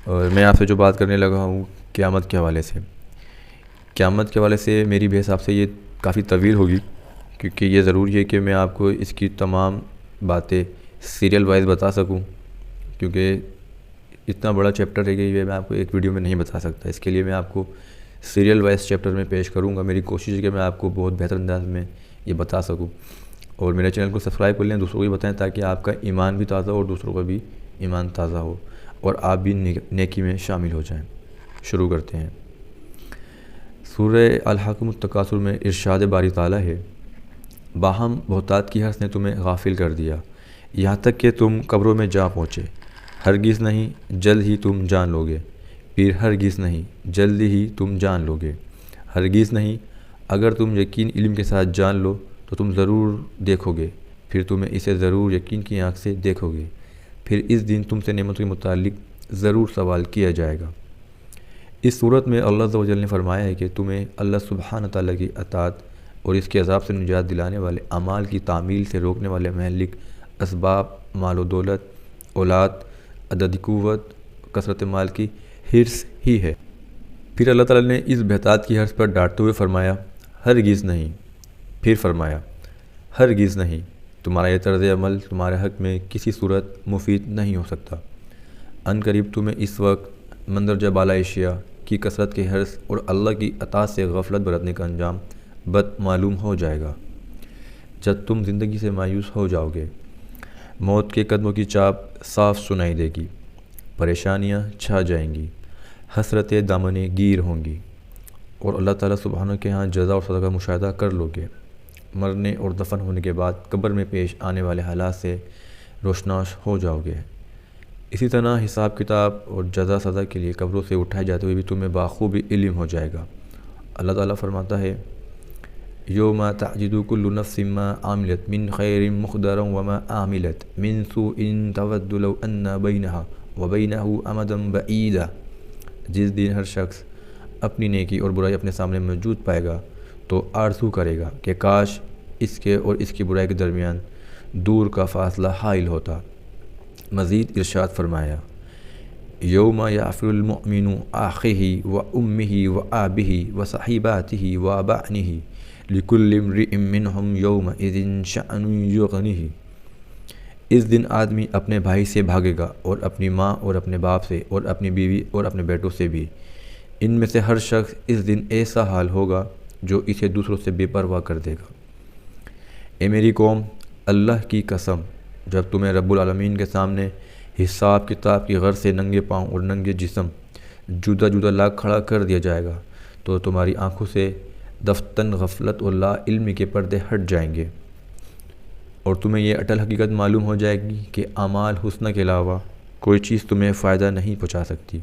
اور میں آپ سے جو بات کرنے لگا ہوں قیامت کے حوالے سے، قیامت کے حوالے سے میری بھی حساب سے یہ کافی طویل ہوگی، کیونکہ یہ ضروری ہے کہ میں آپ کو اس کی تمام باتیں سیریل وائز بتا سکوں، کیونکہ اتنا بڑا چیپٹر ہے کہ یہ میں آپ کو ایک ویڈیو میں نہیں بتا سکتا۔ اس کے لیے میں آپ کو سیریل وائز چیپٹر میں پیش کروں گا۔ میری کوشش ہے کہ میں آپ کو بہت بہتر انداز میں یہ بتا سکوں، اور میرے چینل کو سبسکرائب کر لیں، دوسروں کو بھی بتائیں، تاکہ آپ کا ایمان بھی تازہ ہو اور دوسروں کا بھی ایمان تازہ ہو، اور آپ بھی نیکی میں شامل ہو جائیں۔ شروع کرتے ہیں۔ سورہ الحاقم التکاثر میں ارشاد باری تعالیٰ ہے، باہم بہتات کی حرص نے تمہیں غافل کر دیا، یہاں تک کہ تم قبروں میں جا پہنچے۔ ہرگز نہیں، جلد ہی تم جان لوگے، پھر ہرگز نہیں، جلد ہی تم جان لوگے۔ ہرگز نہیں، اگر تم یقین علم کے ساتھ جان لو تو تم ضرور دیکھو گے، پھر تمہیں اسے ضرور یقین کی آنکھ سے دیکھو گے، پھر اس دن تم سے نعمتوں کے متعلق ضرور سوال کیا جائے گا۔ اس صورت میں اللہ عز و جل نے فرمایا ہے کہ تمہیں اللہ سبحانہ تعالیٰ کی اطاعت اور اس کے عذاب سے نجات دلانے والے اعمال کی تعمیل سے روکنے والے مہلک اسباب، مال و دولت، اولاد، عددی قوت، کثرت مال کی حرص ہی ہے۔ پھر اللہ تعالیٰ نے اس بہتات کی حرص پر ڈانٹتے ہوئے فرمایا، ہرگز نہیں، پھر فرمایا، ہرگز نہیں، تمہارا یہ طرز عمل تمہارے حق میں کسی صورت مفید نہیں ہو سکتا۔ ان قریب تمہیں اس وقت مندرجہ بالا اشیاء کی کثرت کے حرص اور اللہ کی اطاعت سے غفلت برتنے کا انجام بد معلوم ہو جائے گا۔ جب تم زندگی سے مایوس ہو جاؤ گے، موت کے قدموں کی چاپ صاف سنائی دے گی، پریشانیاں چھا جائیں گی، حسرتیں دامنیں گیر ہوں گی، اور اللہ تعالیٰ سبحانہ کے ہاں جزا اور سزا کا مشاہدہ کر لو گے۔ مرنے اور دفن ہونے کے بعد قبر میں پیش آنے والے حالات سے روشناس ہو جاؤ گے۔ اسی طرح حساب کتاب اور جزا سزا کے لیے قبروں سے اٹھائے جاتے ہوئے بھی تمہیں بخوبی علم ہو جائے گا۔ اللہ تعالیٰ فرماتا ہے، یوم تعجد کل نفس ما عملت من خیر مخدرا وما عملت من سوء تود لو ان بینہا وبینہ امدا بعیدا۔ جس دن ہر شخص اپنی نیکی اور برائی اپنے سامنے موجود پائے گا تو آرزو کرے گا کہ کاش اس کے اور اس کی برائی کے درمیان دور کا فاصلہ حائل ہوتا۔ مزید ارشاد فرمایا، یوم یعفر المؤمن اخیہ و امہ و ابہ و صحیباتہ و بنیہ لکل امرئ منہم یومئذ شأن یغنیہ۔ اس دن آدمی اپنے بھائی سے بھاگے گا، اور اپنی ماں اور اپنے باپ سے، اور اپنی بیوی اور اپنے بیٹوں سے بھی۔ ان میں سے ہر شخص اس دن ایسا حال ہوگا جو اسے دوسروں سے بے پرواہ کر دے گا۔ اے میری قوم، اللہ کی قسم، جب تمہیں رب العالمین کے سامنے حساب کتاب کی غرض سے ننگے پاؤں اور ننگے جسم جدا جدا لا کھڑا کر دیا جائے گا تو تمہاری آنکھوں سے دفتن غفلت اور لا علمی کے پردے ہٹ جائیں گے، اور تمہیں یہ اٹل حقیقت معلوم ہو جائے گی کہ اعمال حسنہ کے علاوہ کوئی چیز تمہیں فائدہ نہیں پہنچا سکتی۔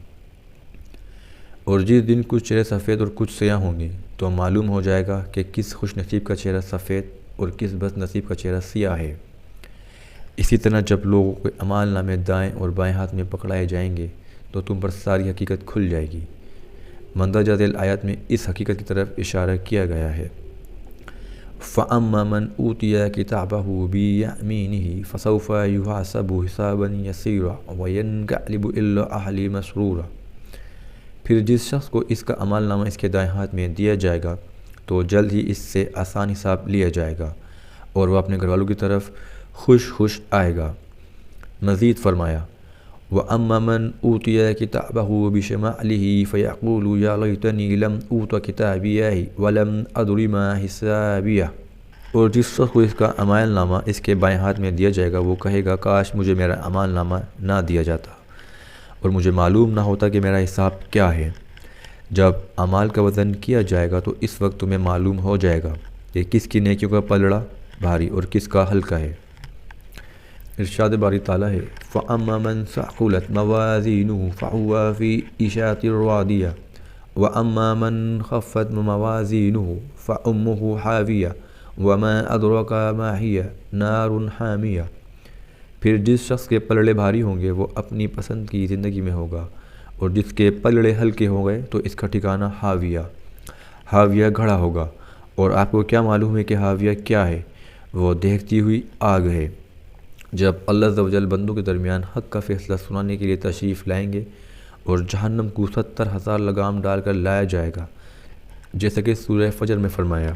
اور جس دن کچھ چہرے سفید اور کچھ سیاہ ہوں گے تو معلوم ہو جائے گا کہ کس خوش نصیب کا چہرہ سفید اور کس بد نصیب کا چہرہ سیاہ ہے۔ اسی طرح جب لوگوں کے اعمال نامے دائیں اور بائیں ہاتھ میں پکڑائے جائیں گے تو تم پر ساری حقیقت کھل جائے گی۔ مندرجہ ذیل آیات میں اس حقیقت کی طرف اشارہ کیا گیا ہے۔ فَأَمَّا مَنْ أُوتِيَ كِتَابَهُ بِيَمِينِهِ فَسَوْفَ يُحَاسَبُ حِسَابًا يَسِيرًا وَيَنقَلِبُ إِلَىٰ أَهْلِهِ مَسْرُورًا۔ پھر جس شخص کو اس کا عمل نامہ اس کے دائیں ہاتھ میں دیا جائے گا تو جلد ہی اس سے آسان حساب لیا جائے گا، اور وہ اپنے گھر والوں کی طرف خوش خوش آئے گا۔ مزید فرمایا، وَأَمَّا مَنْ أُوتِيَ كِتَابَهُ بِشِمَالِهِ فَيَقُولُ يَا لَيْتَنِي لَمْ أُوتَ كِتَابِيَهْ وَلَمْ أَدْرِ مَا حِسَابِيَهْ۔ اور جس شخص کو اس کا اعمال نامہ اس کے بائیں ہاتھ میں دیا جائے گا وہ کہے گا، کاش مجھے میرا اعمال نامہ نہ دیا جاتا اور مجھے معلوم نہ ہوتا کہ میرا حساب کیا ہے۔ جب اعمال کا وزن کیا جائے گا تو اس وقت تمہیں معلوم ہو جائے گا کہ کس کی نیکیوں کا پلڑا بھاری اور کس کا ہلکا ہے۔ ارشاد باری تعالیٰ ہے، فَأَمَّا مَنْ ثَقُلَتْ مَوَازِينُهُ فَهُوَ فِي عِيشَةٍ رَاضِيَةٍ وَأَمَّا مَنْ خَفَّتْ مَوَازِينُهُ فَأُمُّهُ حَاوِيَةٌ وَمَا أَدْرَاكَ مَا هِيَهْ نَارٌ حَامِيَةٌ۔ پھر جس شخص کے پلڑے بھاری ہوں گے وہ اپنی پسند کی زندگی میں ہوگا، اور جس کے پلڑے ہلکے ہو گئے تو اس کا ٹھکانہ حاویہ گھڑا ہوگا۔ اور آپ کو کیا معلوم ہے کہ حاویہ کیا ہے؟ وہ دیکھتی ہوئی آگ ہے۔ جب اللہ عز و جل بندوں کے درمیان حق کا فیصلہ سنانے کے لیے تشریف لائیں گے اور جہنم کو 70,000 لگام ڈال کر لایا جائے گا، جیسا کہ سورہ فجر میں فرمایا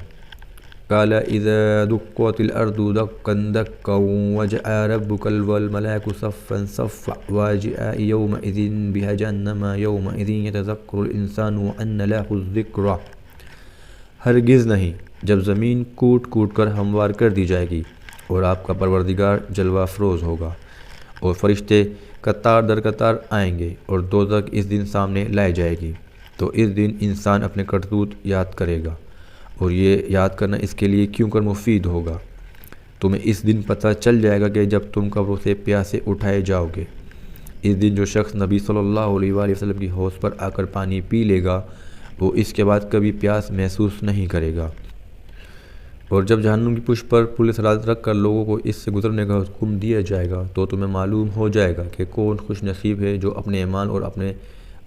قال اذا دقت الارض دقا دقا وجاء ربك والملائكة صفا صفا وجاء يومئذ بجهنم يومئذ يتذكر الانسان وأنى له الذكرى۔ ہرگز نہیں، جب زمین کوٹ کوٹ کر ہموار کر دی جائے گی اور آپ کا پروردگار جلوہ افروز ہوگا اور فرشتے قطار در قطار آئیں گے اور دوزخ اس دن سامنے لائی جائے گی، تو اس دن انسان اپنے کرتوت یاد کرے گا، اور یہ یاد کرنا اس کے لیے کیوں کر مفید ہوگا۔ تمہیں اس دن پتہ چل جائے گا کہ جب تم قبروں سے پیاسے اٹھائے جاؤ گے۔ اس دن جو شخص نبی صلی اللہ علیہ وآلہ وسلم کی حوض پر آ کر پانی پی لے گا، وہ اس کے بعد کبھی پیاس محسوس نہیں کرے گا۔ اور جب جہنم کی پشت پر پولیس رات رکھ کر لوگوں کو اس سے گزرنے کا حکم دیا جائے گا، تو تمہیں معلوم ہو جائے گا کہ کون خوش نصیب ہے جو اپنے ایمان اور اپنے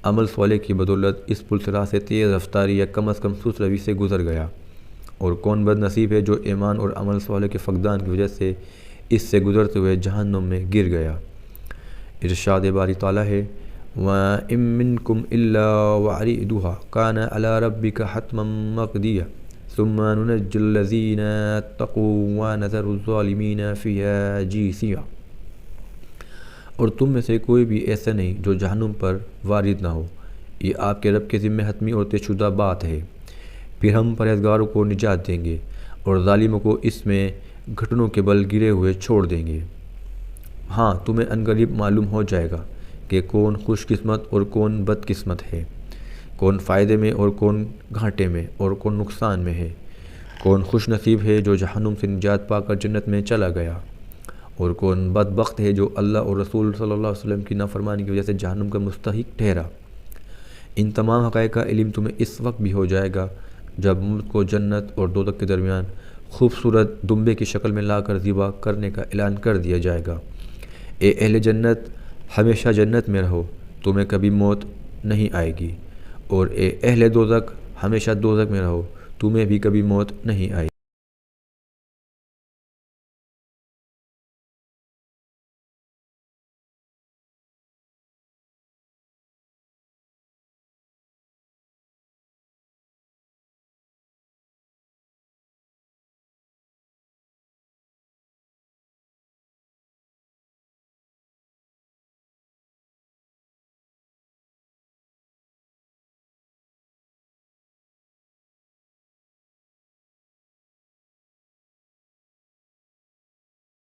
عمل صالح کی بدولت اس پل سے راہ سے تیز رفتاری یا کم از کم سست روی سے گزر گیا، اور کون بد نصیب ہے جو ایمان اور عمل صالح کے فقدان کی وجہ سے اس سے گزرتے ہوئے جہنم میں گر گیا۔ ارشاد باری تعالیٰ ہے وَإِن مِّنكُمْ إِلَّا وَارِدُهَا كَانَ عَلَىٰ رَبِّكَ حَتْمًا مَّقْضِيًّا ثُمَّ نُنَجِّي الَّذِينَ اتَّقُوا وَنَذَرُ الظَّالِمِينَ فِيهَا جِثِيًّا۔ اور تم میں سے کوئی بھی ایسا نہیں جو جہنم پر وارد نہ ہو، یہ آپ کے رب کے ذمہ حتمی اور طے شدہ بات ہے۔ پھر ہم پرہیزگاروں کو نجات دیں گے اور ظالموں کو اس میں گھٹنوں کے بل گرے ہوئے چھوڑ دیں گے۔ ہاں، تمہیں عنقریب معلوم ہو جائے گا کہ کون خوش قسمت اور کون بد قسمت ہے، کون فائدے میں اور کون گھاٹے میں اور کون نقصان میں ہے، کون خوش نصیب ہے جو جہنم سے نجات پا کر جنت میں چلا گیا، اور کون بدبخت ہے جو اللہ اور رسول صلی اللہ علیہ وسلم کی نافرمانی کی وجہ سے جہنم کا مستحق ٹھہرا۔ ان تمام حقائق کا علم تمہیں اس وقت بھی ہو جائے گا جب ملک کو جنت اور دوزخ کے درمیان خوبصورت دمبے کی شکل میں لا کر ذبح کرنے کا اعلان کر دیا جائے گا۔ اے اہل جنت، ہمیشہ جنت میں رہو، تمہیں کبھی موت نہیں آئے گی، اور اے اہل دوزخ، ہمیشہ دوزخ میں رہو، تمہیں بھی کبھی موت نہیں آئے گی۔